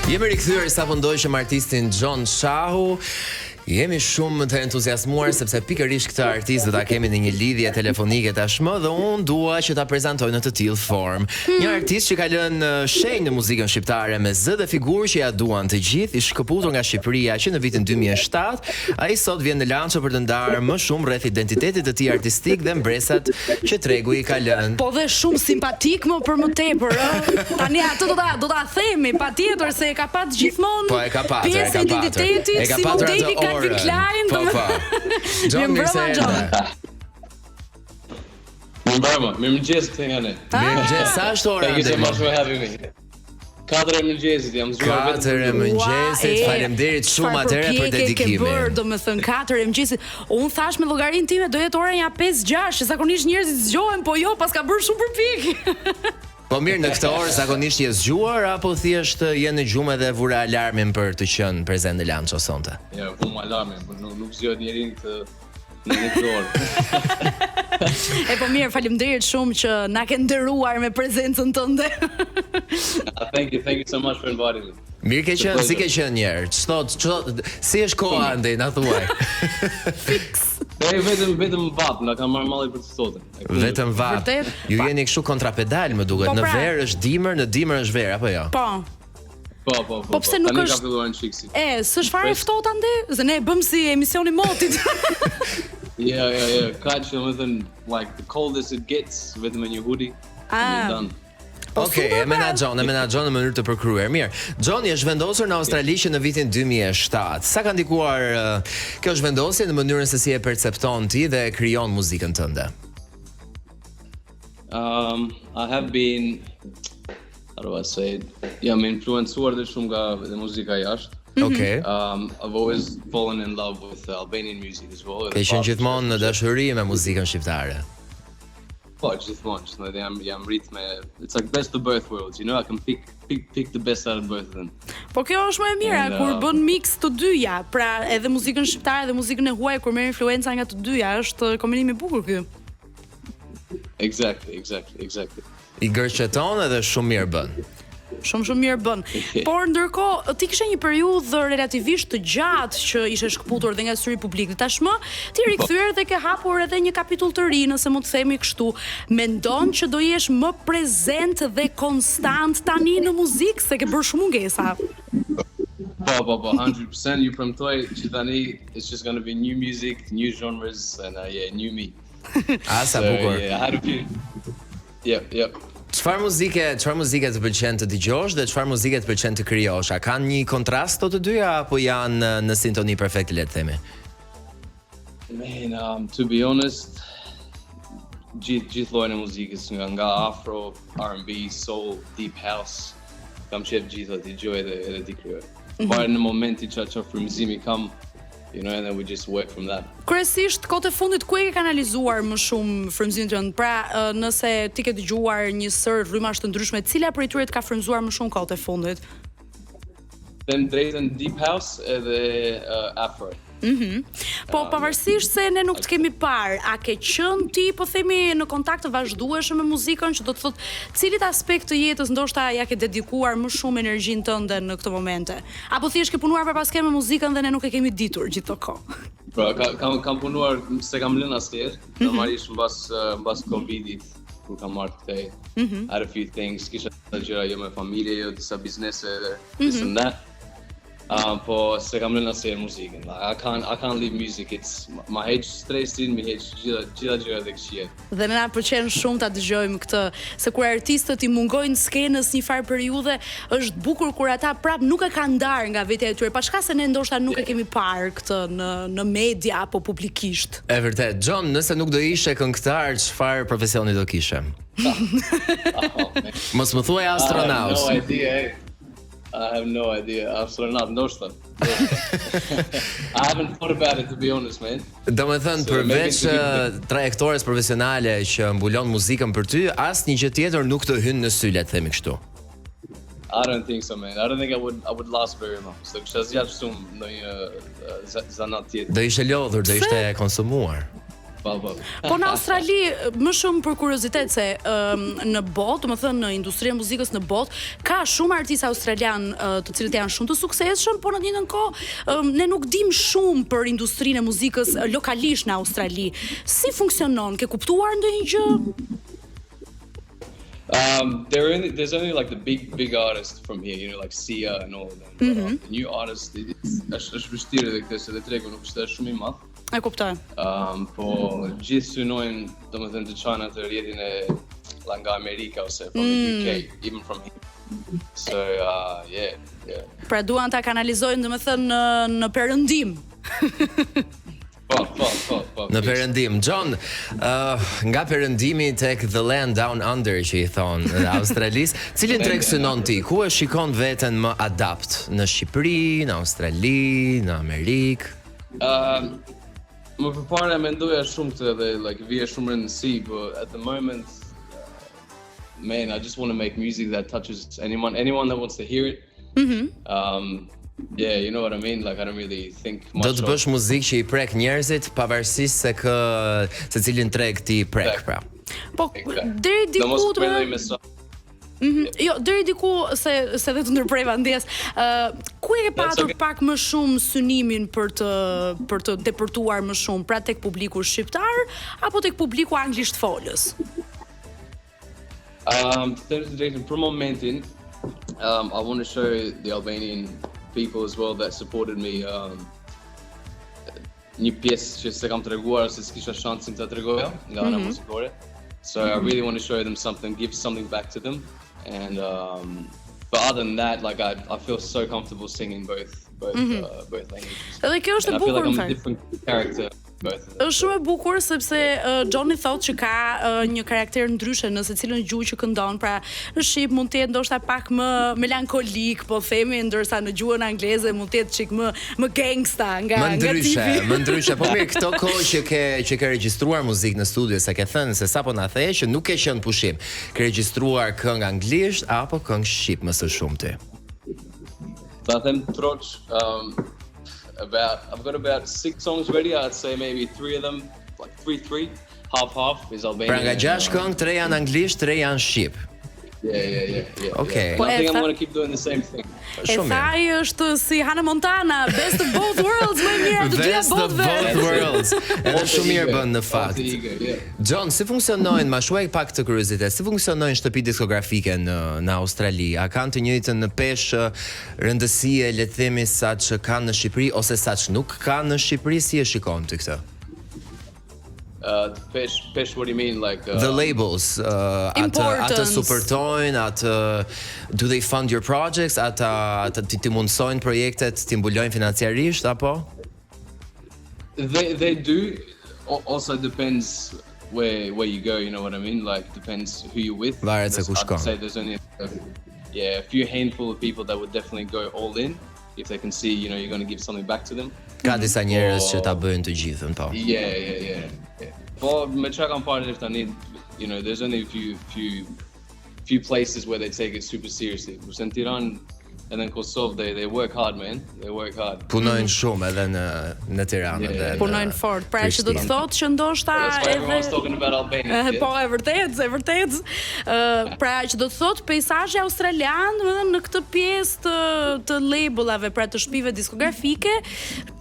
Jemi rikthyer sa fundojshëm artistin John Shahu. Jemi shumë të entuziasmuar sepse pikërisht këtë artist do ta kemi në një lidhje telefonike tashmë dhe unë dua që ta prezantoj në të tillë formë. Një artist që ka lënë shenjë në muzikën shqiptare me zë dhe figurë që ja duan të gjithë, i shkëputur nga Shqipëria që në vitin 2007, ai sot vjen në lanço për të ndarë më shumë rreth identitetit të tij artistik dhe mbresat që tregu i ka lënë. Po dhe shumë simpatik më për më tepër, ëh. Tani atë do ta themi patjetër se e ka pat gjithmonë. Po e ka patur, pjesë e identitetit, si modeli Calvin Klein. Po. John John. Mirëmëngjes këtë nga ne. Mirëmëngjes, sa është ora? Thank you so much for having me. 4 e mëngjesit jam zgjuar vetëm. 4 e mëngjesit, faleminderit shumë atëherë për dedikimin. Ke bërë, domethënë 4 e mëngjesit. Unë thash me llogarinë time do jetë ora ja 5-6, zakonisht njerëzit zgjohen, po jo, pas ka bërë shumë përpjekje. Po mirë, në këtë orë zakonisht je zgjuar apo thjesht je në gjumë dhe vura alarmin për të qenë prezant në lanço sonte? Ja, vum alarmin, por nuk zgjohet njeri në këtë orë. E po mirë, faleminderit shumë që na ke nderuar me prezencën tënde. Thank you so much for inviting me. Mirë ke qenë, si ke qenë njerë? Ç'thot, si është koha andej, na thuaj. Fix. Vetëm vap, na kam marrë malli për të sotën. Vetëm vap. Ju jeni kështu kontrapedal, më duket. Në verë është dimër, në dimër është verë, apo jo? Po. Po pse nuk është? Ka filluar në çiksi. S'është fare ftohtë ande? Se ne e bëm si emisioni motit. Yeah. Kaq, domethënë, like the coldest it gets, vetëm me një hoodie. Okej, e menaxhon në mënyrë të përkryer. Mirë. John është vendosur në Australi që në vitin 2007. Sa ka ndikuar kjo zhvendosje në mënyrën se si e percepton ti dhe e krijon muzikën tënde? I have been, how do I say it? Jam influencuar dhe shumë nga muzika jashtë. Okay. I've always fallen in love with Albanian music as well. Ke qenë gjithmonë në dashuri me muzikën shqiptare. Po, gjithmonë, jam rrit me, it's like best of both worlds, you know, I can pick the best out of both of them. Po kjo është më e mira, kur bën mix të dyja, pra edhe muzikën shqiptare dhe muzikën e huaj, kur merr influenca nga të dyja, është kombinim i bukur ky. Exactly. I gërqeton edhe shumë mirë bën. Shumë mirë bën. Por ndërkohë ti kishe një periudhë relativisht të gjatë që ishe shkëputur dhe nga syri publik. Tashmë ti rikthyer dhe ke hapur edhe një kapitull të ri, nëse mund të themi kështu. Mendon që do jesh më prezent dhe konstant tani në muzikë, se ke bërë shumë mungesa? Po, 100%. Ju premtoj që tani it's just gonna be new music, new genres and new me. Sa bukur. Yep. Çfarë muzike të pëlqen të dëgjosh dhe çfarë muzike të pëlqen të krijosh? A kanë një kontrast të dyja apo janë në sintoni perfekte, le të themi? Man, to be honest, gjithë llojin e muzikës, nga afro, R&B, soul, deep house, kam qef gjithë të dëgjoj edhe të krijoj. Parë në momenti që frymëzimi kam, you know, and then we just work from that. Kryesisht kohët e fundit ku e ke kanalizuar më shumë frymëzimin tënd? Pra, nëse ti ke dëgjuar një sër rrymash të ndryshme, cila prej tyre të ka frymëzuar më shumë kohët e fundit? Them drejtën deep house edhe afro. Po pavarësisht se ne nuk të kemi parë, a ke qenë ti, po themi, në kontakt të vazhdueshëm me muzikën, që do të thotë cilit aspekt të jetës ndoshta ja ke dedikuar më shumë energjinë tënde në këtë momente? Apo thjesht ke punuar përpaskem me muzikën dhe ne nuk e kemi ditur gjithë të kohë? Pra, kam punuar, se kam lënë asnjëherë, normalisht mbas Covidit, kur kam marrë këtej, had a few things, kisha të gjëra jo me familje, jo disa biznese dhe this and that. Po se kam lënë asnjëherë muzikën. I can't leave music. Ma heq stresin, mi heq gjitha gjërat e këqija. Dhe na pëlqen shumë ta dëgjojmë këtë, se kur artistët i mungojnë skenës një farë periudhe, është bukur kur ata prap nuk e kanë ndarë nga vetja e tyre, pa shkak se ne ndoshta nuk e kemi parë këtë në media apo publikisht. E vërtet, John, nëse nuk do ishe këngëtar, çfarë profesioni do kishe? Mos më thuaj astronaut. I have no idea. Astronaut, ndoshta. I haven't thought about it, to be honest, man. Domethënë, përveç trajektores profesionale që mbulon muzikën për ty, asnjë gjë tjetër nuk të hyn në sy, le të themi kështu. I don't think so, man. I don't think I would last very long. So kisha zgjatur shumë në një zanat tjetër. Do ishte lodhur, do ishte konsumuar. Po në Australi, më shumë për kuriozitet se në botë, domethënë në industrinë e muzikës në botë, ka shumë artistë australian të cilët janë shumë të suksesshëm, por në të njëjtën kohë ne nuk dim shumë për industrinë e muzikës lokalisht në Australi. Si funksionon? Ke kuptuar ndonjë gjë? There's only like the big artists from here, you know, like Sia and all of them. The new artists, është vështirë edhe këtë, se dhe tregu nuk është shumë I madh. E kuptoj. Po gjithë synojnë, domethënë të çajnë atë rrjetin e nga Amerika ose from the UK, even from here. So yeah. Pra duan ta kanalizojnë domethënë në perëndim. Po. Në perëndim. John, nga perëndimi tek the land down under që I thon në Australisë, cilin treg synon ti? Ku e shikon veten më adapt? Në Shqipëri, në Australi, në Amerikë? Më përpara mendoja shumë këtë dhe like vija shumë rëndësi, but at the moment, man, I just want to make music that touches anyone that wants to hear it. Yeah, you know what I mean? Like I don't really think much. Do të bësh muzikë që I prek njerëzit pavarësisht se cilin treg ti prek, pra. Po deri diku Jo, deri diku se dhe të ndërpreva ndjes. Ku e ke patur pak më shumë synimin për të depërtuar më shumë, pra tek publiku shqiptar apo tek publiku anglisht folës? Për momentin, I want to show the Albanian people as well that supported me. Një pjesë që se kam treguar se s'kisha shansin ta tregoja nga ana muzikore. So I really want to show them something, give something back to them. And but other than that, like I feel so comfortable singing both languages. Edhe kjo është e bukur, I feel like I'm a different character. Është shumë e bukur sepse Johnny thotë që ka një karakter ndryshe në secilën gjuhë që këndon, pra në shqip mund të jetë ndoshta pak më melankolik, po themi, ndërsa në gjuhën angleze mund të jetë çik më gangsta nga më ndryshe. Po mirë, këto kohë që ke regjistruar muzikë në studio, se ke thënë se sapo na the që nuk ke qenë pushim. Ke regjistruar këngë anglisht apo këngë shqip më së shumti? Ta them troç, I've got about 6 songs ready. I'd say maybe 3 of them, like 3-3, half is Albanian. Pra nga 6 këngë, 3 janë anglisht, 3 janë shqip. Yeah. Okay. I think I'm going to keep doing the same thing. Thaj është si Hannah Montana, best of both worlds, më mirë të dyja botëve. Best of both worlds. Edhe shumë mirë bën në fakt. John, si funksionojnë, ma shuaj pak të kuriozitet, si funksionojnë shtëpi diskografike në Australi? A kanë të njëjtën në peshë rëndësie, le të themi, sa që kanë në Shqipëri ose sa që nuk kanë në Shqipëri, si e shikon ti këtë? Pesh, what do you mean? Like the labels, atë supportojnë, do they fund your projects, ti mundsojnë projektet, ti mbulojnë financiarisht apo? They do. Also depends where you go, you know what I mean? Like depends who you're with. Varet se ku shkon. I'd say there's only a few handful of people that would definitely go all in if they can see, you know, you're going to give something back to them. Ka disa njerëz që ta bëjnë të gjithën, po. Yeah. Po me çka kam parë tani, you know, there's only a few places where they take it super seriously. Kurse në Tiranë edhe në Kosovë they work hard, man. They work hard. Punojnë shumë edhe në Tiranë dhe punojnë fort. Pra që do të thotë që ndoshta edhe talking about Albania. Po e vërtet. Pra që do të thotë peizazhi australian, domethënë në këtë pjesë të labelave, pra të shtëpive diskografike,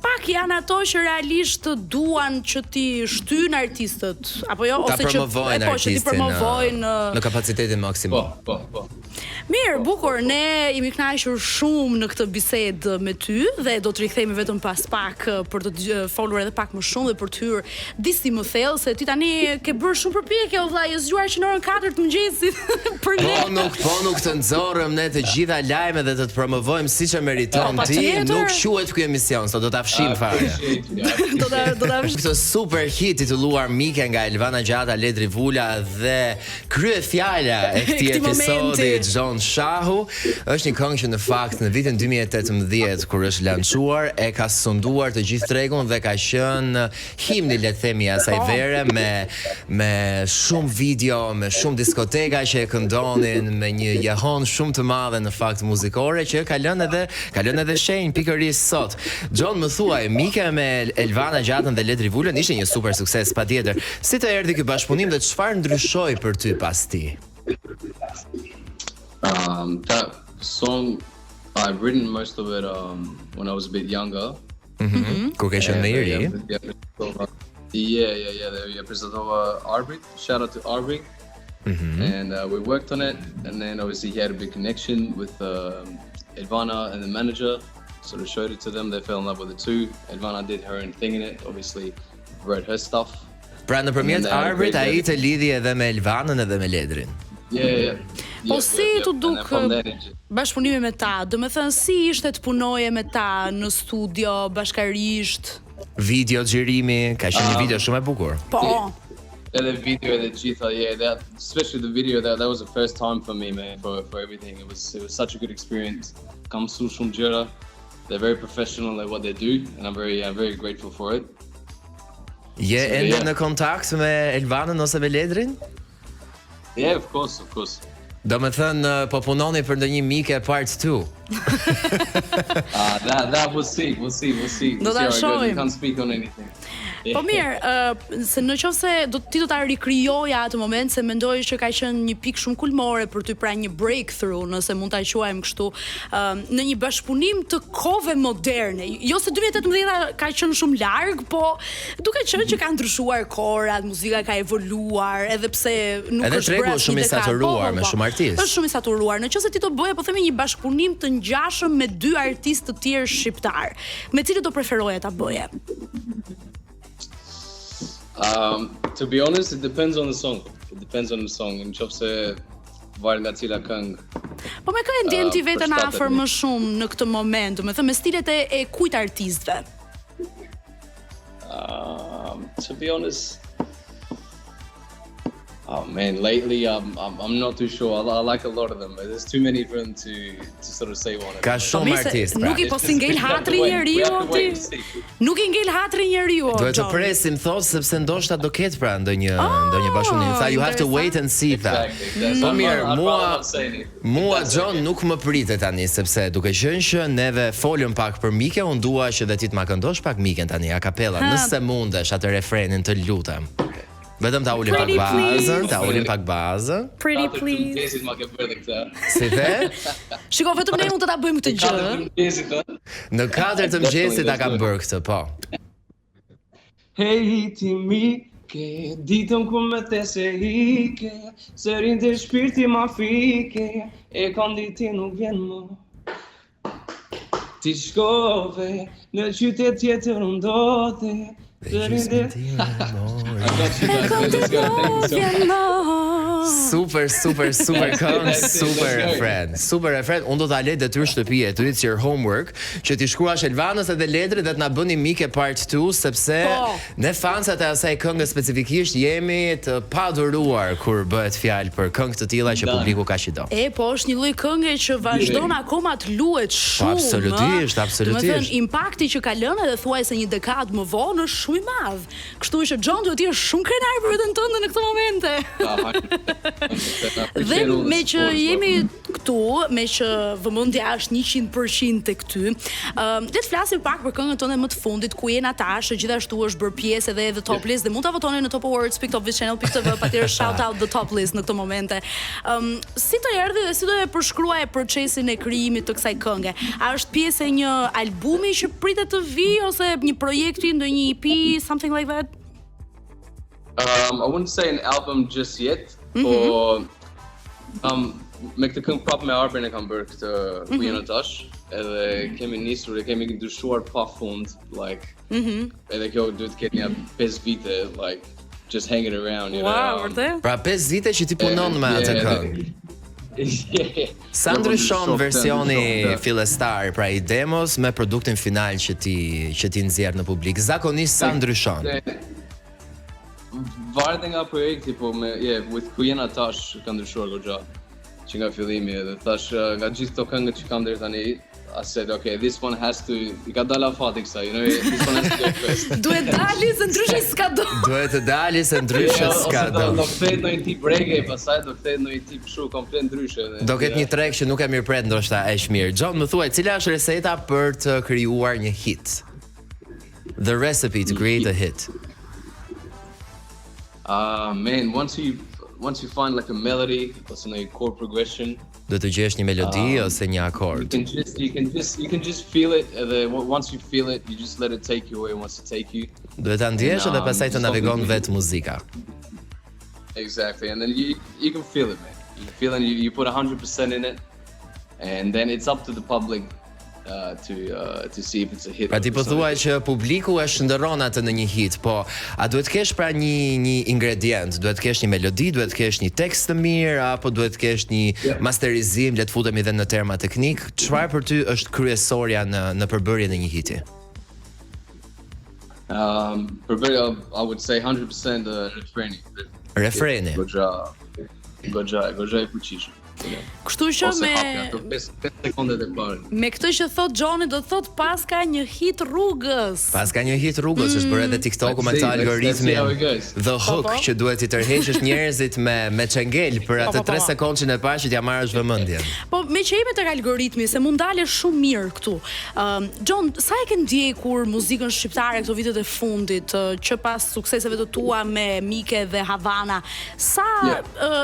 pak janë ato që realisht duan që ti shtyjnë artistët, apo jo, ose që ti promovojnë në kapacitetin maksimum. Po. Mirë, bukur, ne jemi kënaqur shumë në këtë bisedë me ty dhe do të rikthehemi vetëm pas pak për të folur edhe pak më shumë dhe për të hyrë disi më thellë, se ti tani ke bërë shumë përpjekje, o vlla, je zgjuar që në orën 4 të mëngjesit për ne. Po nuk të nxorrëm ne të gjitha lajmet dhe të promovojmë siç e meriton ti, nuk quhet ky emision, sot do ta fshim fare. Do ta fshim. Këtë super hit titulluar Mike nga Elvana Gjata, Ledri Vula dhe kryefjala e këtij episodi John John Shahu, është një këngë që në fakt në vitin 2018 kur është lançuar e ka sunduar të gjithë tregun dhe ka qenë himni le të themi asaj vere me shumë video, me shumë diskoteka që e këndonin, me një jahon shumë të madhe në fakt muzikore që ka lënë edhe shenjë pikërisht sot. John, më thuaj, Mike me Elvana Gjatën dhe Ledri Vulën ishte një super sukses patjetër. Si të erdhi ky bashkëpunim dhe çfarë ndryshoi për ty pas ti? That song, I've written most of it when I was a bit younger. Kur ke qenë më i ri? Yeah, prezentova Arbit. Shout out to Arbit. And we worked on it, and then obviously he had a big connection with Elvana and the manager. Sort of showed it to them, they fell in love with it too. Elvana did her own thing in it, obviously wrote her stuff. Pra nëpërmjet Arbit ai të lidhi edhe me Elvanën edhe me Ledrin. Yeah. Po si të duk bashkëpunimi me ta? Do me thënë si ishte të punoje me ta në studio, bashkarisht? Video xhirimi, ka qenë një video shumë e bukur. Po. The video that Gjitha, especially the video that was the first time for me, man, for everything. It was such a good experience. Kam su shumë gjëra. They're very professional at what they do, and I'm very grateful for it. Je ende në kontakt me Elvanën ose me Ledrin? Yeah, of course. Do me thënë, po punoni për ndonjë Mike part 2. That we'll see. Do ta shohim. We can't speak on anything. Po mirë, se në qoftë se ti do ta rikrijoja atë moment, se mendoj që ka qenë një pikë shumë kulmore për ty, pra një breakthrough, nëse mund ta quajmë kështu, në një bashkëpunim të kohëve moderne. Jo se 2018 ka qenë shumë larg, po duke qenë që ka ndryshuar korat, muzika ka evoluar, edhe pse nuk edhe është tregu shumë i saturuar me shumë artistë. Është shumë i saturuar. Në qoftë se ti do bëje, po themi, një bashkëpunim të ngjashëm me dy artistë të tjerë shqiptar, me cilët do preferoje ta bëje? To be honest, it depends on the song. Në qoftë se varet nga cila këngë. Po me kë e ndjen ti veten afër më shumë në këtë moment, do të thënë me stilet e kujt artistëve? To be honest, oh man, lately I'm not too sure. I like a lot of them, but there's too many for them to sort of say one. Ka shumë artistë. Nuk i po si ngel hatri njeriu ti. Nuk i ngel hatri njeriu. Duhet të presim thos sepse ndoshta do ketë pra ndonjë bashkëpunim. Tha you have to wait and see that. Po mirë, mua John nuk më pritet tani sepse duke qenë që neve folëm pak për Mike, unë dua që dhe ti të ma këndosh pak Miken tani a cappella, nëse mundesh atë refrenin të lutem. Vetëm ta ulim pak bazën, Pretty please. Si the? Shiko, vetëm ne mund të ta bëjmë këtë gjë. Në 4 të mëngjesit ta kam bërë këtë, po. Hey ti Mike, ditën ku me te se hike, sërin të shpirti ma fike, e konditi nuk vjen më. Ti shkove, në qytet tjetër ndodhe, Super këngë, super refren. Unë do ta lej detyrë shtëpie, to it's your homework, që ti shkruash Elvanës edhe Ledrit dhe të na bëni Mike part 2, sepse ne fansat e asaj këngë specifikisht jemi të paduruar kur bëhet fjalë për këngë të tilla që publiku kaq i do. Po është një lloj këngë që vazhdon akoma të luhet shumë. Absolutisht. Domethënë impakti që ka lënë edhe thuajse një dekadë më vonë është shumë i madh. Kështu që John duhet të jesh shumë krenar për veten tënde në këtë momente. Dhe me që jemi këtu, me që vëmendja është 100% tek ty, le të flasim pak për këngën tënde më të fundit ku je Natasha, gjithashtu është bërë pjesë edhe The Top List dhe mund ta votoni në topawards.topvichannel.tv, patjetër shout out The Top List në këtë momente. Si të erdhi dhe si do e përshkruaje procesin e krijimit të kësaj kënge? A është pjesë e një albumi që pritet të vijë ose një projekti, ndonjë EP, something like that? I wouldn't say an album just yet, or me këtë këngë prapë me Arbin e kam bërë këtë Kujena tash, edhe kemi nisur dhe kemi ndryshuar pa fund, like, edhe kjo duhet të ketë një 5 vite, like, just hanging around, you know. Wow, vërtet? Pra 5 vite që ti punon me atë këngë. Sa ndryshon versioni fillestar, pra i demos me produktin final që ti nxjerr në publik? Zakonisht sa ndryshon? Varet nga projekti, po with Kujena tash ka ndryshuar goxha. që nga fillimi edhe thash nga gjithë këto këngët që kam deri tani, I said, okay, this one has to, I ka dalë afati kësaj, you know, this one has to go first. Duhet dali se ndryshe s'ka do. Duhet të dali se ndryshe s'ka do. Do kthehet në një tip reggae, pastaj do kthehet në një tip kështu komplet ndryshe. Do ketë një treg që nuk e mirëpret ndoshta aq mirë. John, më thuaj, cila është reseta për të krijuar një hit? The recipe to create a hit. Man, once you find like a melody ose një chord progression, Do të gjesh një melodi ose një akord. you can just feel it, and then once you feel it, you just let it take you where it wants to take you. Duhet ta ndjesh dhe pastaj të navigon vetë muzika. Exactly, and then you can feel it, man. You can feel it, you put 100% in it, and then it's up to the public to see if it's a hit. Pra ti po thuaj që publiku e shndërron atë në një hit, po a duhet kesh pra një ingredient, duhet kesh një melodi, duhet kesh një tekst të mirë, apo duhet kesh një masterizim, le të futemi edhe në terma teknik, çfarë për ty është kryesorja në përbërjen e një hiti? I would say 100% Refreni. Goxha e fuqishëm. Kështu që Ose hapja, ato 5 sekondet e parë. me këtë që thot Johnny do thot pas ka një hit rrugës. Pas ka një hit rrugës, është bërë edhe TikToku me atë algoritmin, the hook që duhet i tërheqësh njerëzit me çengel për atë 3 sekondën e parë që t'ja marrësh vëmendjen. Po me që jemi tek algoritmi, se mund dalë shumë mirë këtu. John, sa e ke ndjekur muzikën shqiptare këto vitet e fundit, që pas sukseseve të tua me Mike dhe Havana, sa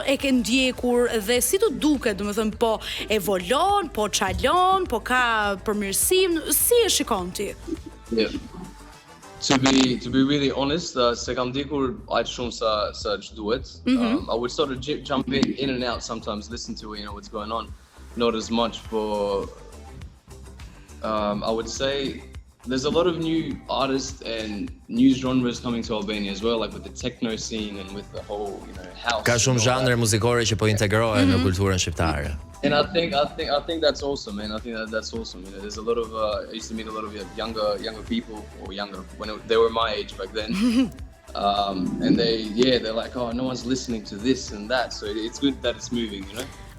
e ke ndjekur dhe si të duket, domethënë po evolon, po çalon, po ka përmirësim, si e shikon ti? Yeah. To be really honest, se kam ndjekur aq shumë sa ç'duhet. I would sort of jump in and out sometimes, listen to what's going on, not as much, but I would say there's a lot of new artists and new genres coming to Albania as well, like with the techno scene and with the whole, house. Ka shumë zhanre muzikore që po integrohen në kulturën shqiptare. And I think that's awesome, man. I think that's awesome. There's a lot of I used to meet a lot of younger people, or younger when they were my age back then. And they're like, oh, no one's listening to this and that, so it's good that it's moving,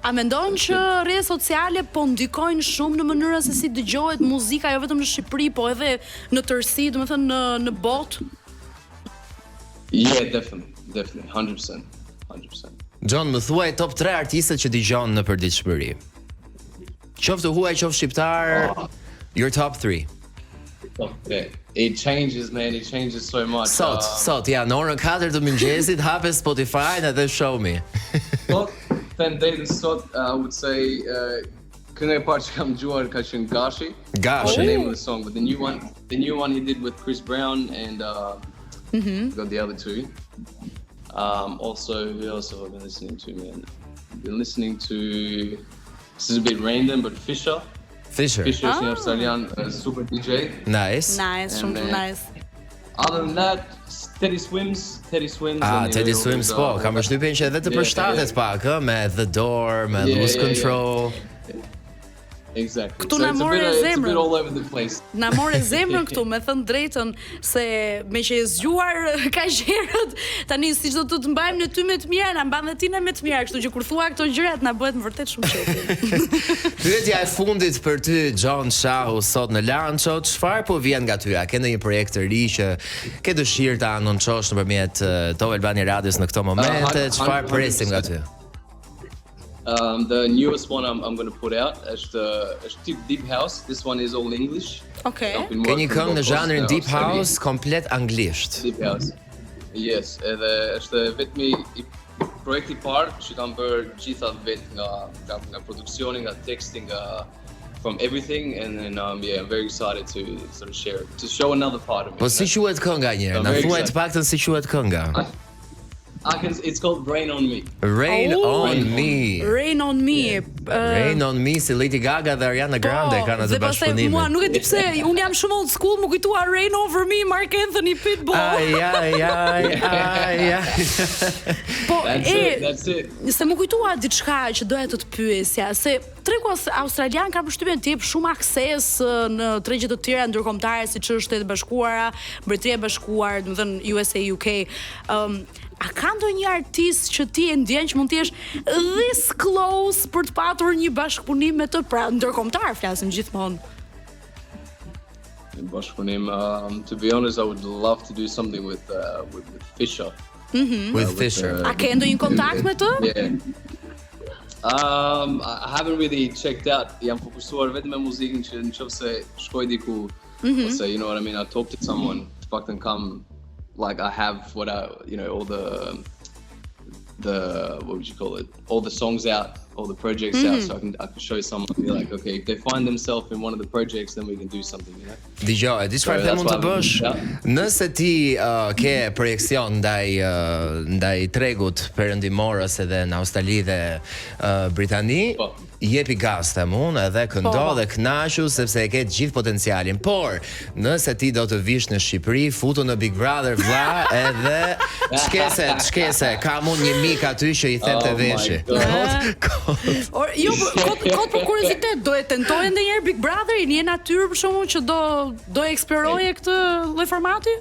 A mendon që rrjetet sociale po ndikojnë shumë në mënyrën se si dëgjohet muzika jo vetëm në Shqipëri, po edhe në tërësi, domethënë në botë? Yeah, definitely, 100%. John, më thuaj top 3 artistët që dëgjon në përditshmëri. Qoftë huaj, qoftë shqiptar, your top 3. Okay. It changes, man. It changes so much. Sot, ja, në orën 4 të mëngjesit hape Spotify dhe show me. Sot, I would say, kënga e parë që kam dëgjuar ka qenë Gashi. Gashi. The name of the song, but the new one he did with Chris Brown and got the other two. Also, who else have I been listening to, man? I've been listening to, this is a bit random, but Fisher. Fisher is an Australian super DJ. Nice, shumë nice. Other than that, Teddy Swims. Teddy Swims, po, kam përshtypjen që edhe të përshtatet pak, me The Door, me Lose Control. Exactly. Këtu na more zemrën. It's a bit all over the place. Na more zemrën këtu, me thënë drejtën, se me që e zgjuar ka gjerët, tani siç do të mbajmë në ty me të mira, na mban dhe ti me të mira, kështu që kur thua këto gjërat na bëhet më vërtet shumë qefi. Pyetja e fundit për ty, John Shahu, sot në Lanço, çfarë po vjen nga ty? A ke ndonjë projekt të ri që ke dëshirë ta anoncosh nëpërmjet Top Albania Radios në këto momente? Çfarë presim nga ty? The newest one I'm going to put out is Deep House. This one is all English. Okay. Ke një këngë në zhanrin Deep House komplet anglisht. Deep House. Yes, edhe është vetëm projekti i parë që kam bërë gjitha vetë nga produksioni, nga teksti, from everything, and then I'm very excited to sort of share it, to show another part of me. Po si quhet kënga një herë? Na thuaj të paktën si quhet kënga. It's called Rain on Me. Rain on Me. Rain on Me. Rain on Me si Lady Gaga dhe Ariana Grande kanë atë bashkëpunim. Mua nuk e di pse, unë jam shumë old school, më kujtua Rain Over Me, Mark Anthony, Pitbull. Ai. Po, that's it. Se më kujtua diçka që doja të pyesja, se tregu australian ka përshtypjen të jep shumë akses në tregje të tjera ndërkombëtare siç është Shtetet Bashkuara, Mbretëria e Bashkuar, domethënë USA, UK. A ka ndonjë artist që ti e ndjen që mund të jesh this close për të patur një bashkëpunim me të, pra ndërkombëtar flasim gjithmonë? Bashkëpunim, to be honest, I would love to do something with Fisher. With Fisher. A ke ndonjë kontakt me të? Yeah. I haven't really checked out. Jam fokusuar vetëm me muzikën që nëse shkoj diku, ose you know what I mean, I talk to someone, to fucking come, like I have what I, you know, all the what would you call it? All the songs out, all the projects out, so I can show someone, be like, okay, if they find themselves in one of the projects, then we can do something, you know? Dgjoj, di çfarë mund të bësh? Nëse ti ke projekcion ndaj tregut perëndimor ose edhe në Australi dhe Britani, jepi gas tamun edhe këndo dhe kënaqu sepse e ke gjithë potencialin. Por nëse ti do të vish në Shqipëri, futu në Big Brother vlla, edhe çkese, kam unë një mik aty që i them të veshi. Or jo, kot për kuriozitet, do e tentoje ndonjëherë Big Brother, një natyrë për shkakun që do e eksploroje këtë lloj formati?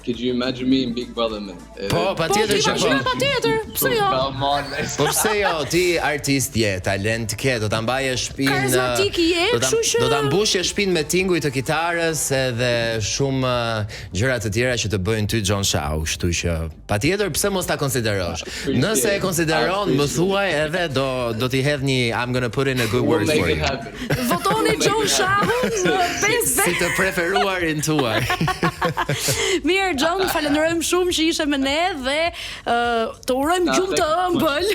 Could you imagine me in Big Brother, man? Po, patjetër që po. Patjetër, pse jo? Come on, let's Po pse jo, ti artist je, talent ke, do ta mbaje shtëpinë. Karizmatik je, kështu që do ta mbushje shtëpinë me tinguj të kitarës edhe shumë gjëra të tjera që të bëjnë ty John Shaw, kështu që patjetër pse mos ta konsiderosh. Nëse e konsideron, më thuaj edhe do t'i hedh një I'm gonna put in a good word for you. Votoni John Shaw në 5 Si të preferuarin tuaj. Mirë, John, falenderojmë shumë që ishe me ne dhe të urojmë gjumë të ëmbël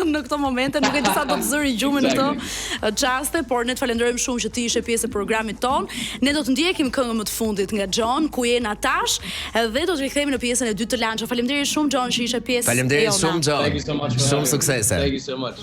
në këto momente, nuk e di sa do të zëri gjumën në këto çaste, por ne të falenderojmë shumë që ti ishe pjesë e programit ton. Ne do të ndjekim këngën më të fundit nga John, ku je Natash, dhe do të rikthehemi në pjesën e dytë të Lanço. Faleminderit shumë John që ishe pjesë. Faleminderit shumë John. Thank you so much. Shumë suksese. Thank you so much.